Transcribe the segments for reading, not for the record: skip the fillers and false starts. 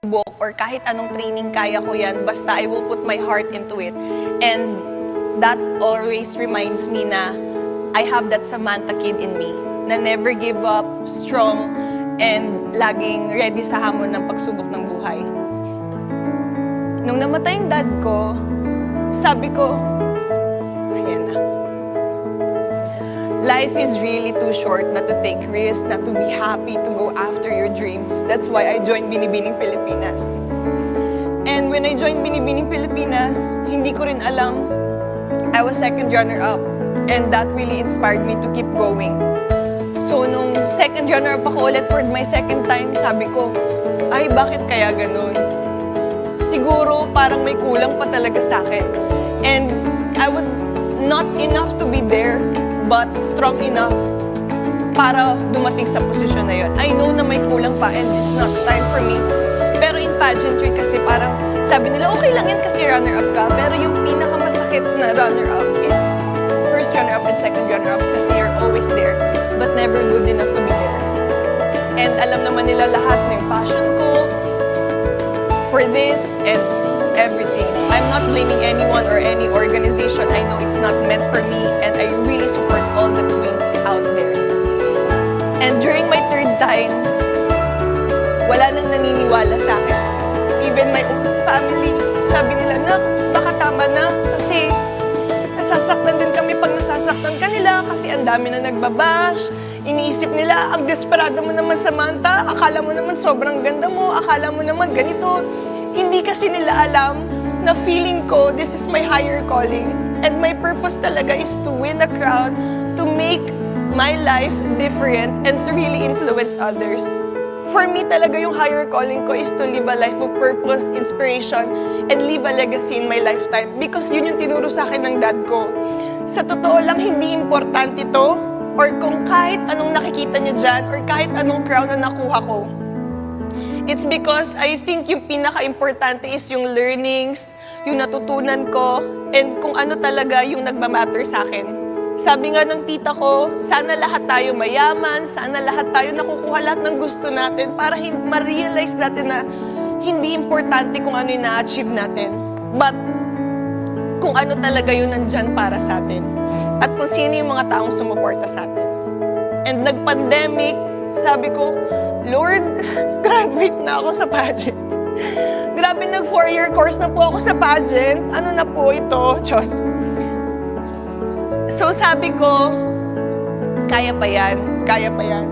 book or kahit anong training, kaya ko yan. Basta I will put my heart into it. And that always reminds me na I have that Samantha kid in me na never give up, strong, and laging ready sa hamon ng pagsubok ng buhay. Nung namatay yung dad ko, sabi ko, ayan na. Life is really too short not to take risks, not to be happy, to go after your dreams. That's why I joined Binibining Pilipinas. And when I joined Binibining Pilipinas, hindi ko rin alam, I was second runner-up. And that really inspired me to keep going. So nung second runner-up ako ulit for my second time, sabi ko, ay bakit kaya ganun? Siguro parang may kulang pa talaga sa akin. And I was not enough to be there, but strong enough para dumating sa posisyon na yun. I know na may kulang pa and it's not time for me. Pero in pageantry kasi parang sabi nila, okay lang yan kasi runner-up ka. Pero yung pinakamasakit na runner-up is first runner-up and second runner-up kasi you're always there but never good enough to be there. And alam naman nila lahat na yung passion ko for this and everything. I'm not blaming anyone or any organization. I know it's not meant for me and I really support all the queens out there. And during my third time, wala nang naniniwala sa akin. Even my own family, sabi nila na baka tama na kasi nasasaktan din kami pag nasasaktan ka nila kasi ang dami na nagbabash. Iniisip nila, ang desperado mo naman, Samantha, akala mo naman sobrang ganda mo, akala mo naman ganito. Hindi kasi nila alam na feeling ko, this is my higher calling. And my purpose talaga is to win a crowd, to make my life different, and to really influence others. For me talaga yung higher calling ko is to live a life of purpose, inspiration, and leave a legacy in my lifetime. Because yun yung tinuro sa akin ng dad ko. Sa totoo lang, hindi importante to, or kung kahit anong nakikita niya dyan, or kahit anong crown na nakuha ko. It's because I think yung pinaka-importante is yung learnings, yung natutunan ko, and kung ano talaga yung nagmamatter sa akin. Sabi nga ng tita ko, sana lahat tayo mayaman, sana lahat tayo nakukuha lahat ng gusto natin para ma-realize natin na hindi importante kung ano yung na-achieve natin. But kung ano talaga yun nandyan para sa atin. At kung sino yung mga taong sumuporta sa atin. And nag-pandemic, sabi ko, Lord, graduate na ako sa pageant. Grabe, nag 4-year course na po ako sa pageant. Ano na po ito? Diyos. So sabi ko, kaya pa yan, kaya pa yan.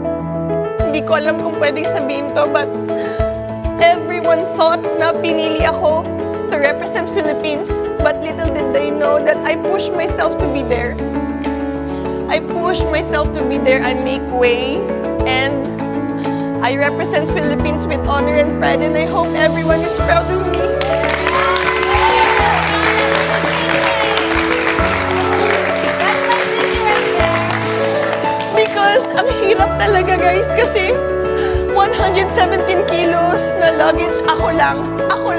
Hindi ko alam kung pwedeng sabihin to, but everyone thought na pinili ako to represent Philippines, but little did they know that I pushed myself to be there. I pushed myself to be there and make way, and I represent Philippines with honor and pride, and I hope everyone is proud of me. Because ang hirap talaga, guys, kasi 117 kilos na luggage, ako lang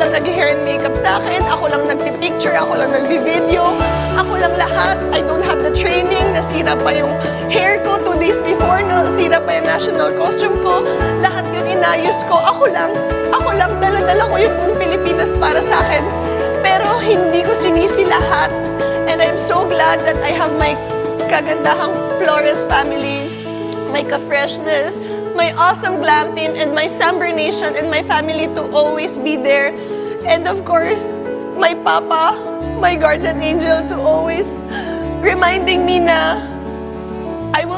nag-hair and makeup sa akin, ako lang nagpipicture, ako lang nagbi-video, ako lang lahat. I don't have the training, nasira pa yung hair ko 2 days before, nasira pa yung national costume ko, lahat yun inayos ko, ako lang, dala-dala ko yung buong Pilipinas para sa akin. Pero hindi ko sinisi lahat. And I'm so glad that I have my kagandahang Flores family, my ka-freshness, my awesome glam team, and my Samber Nation and my family to always be there. And of course, my papa, my guardian angel, to always reminding me na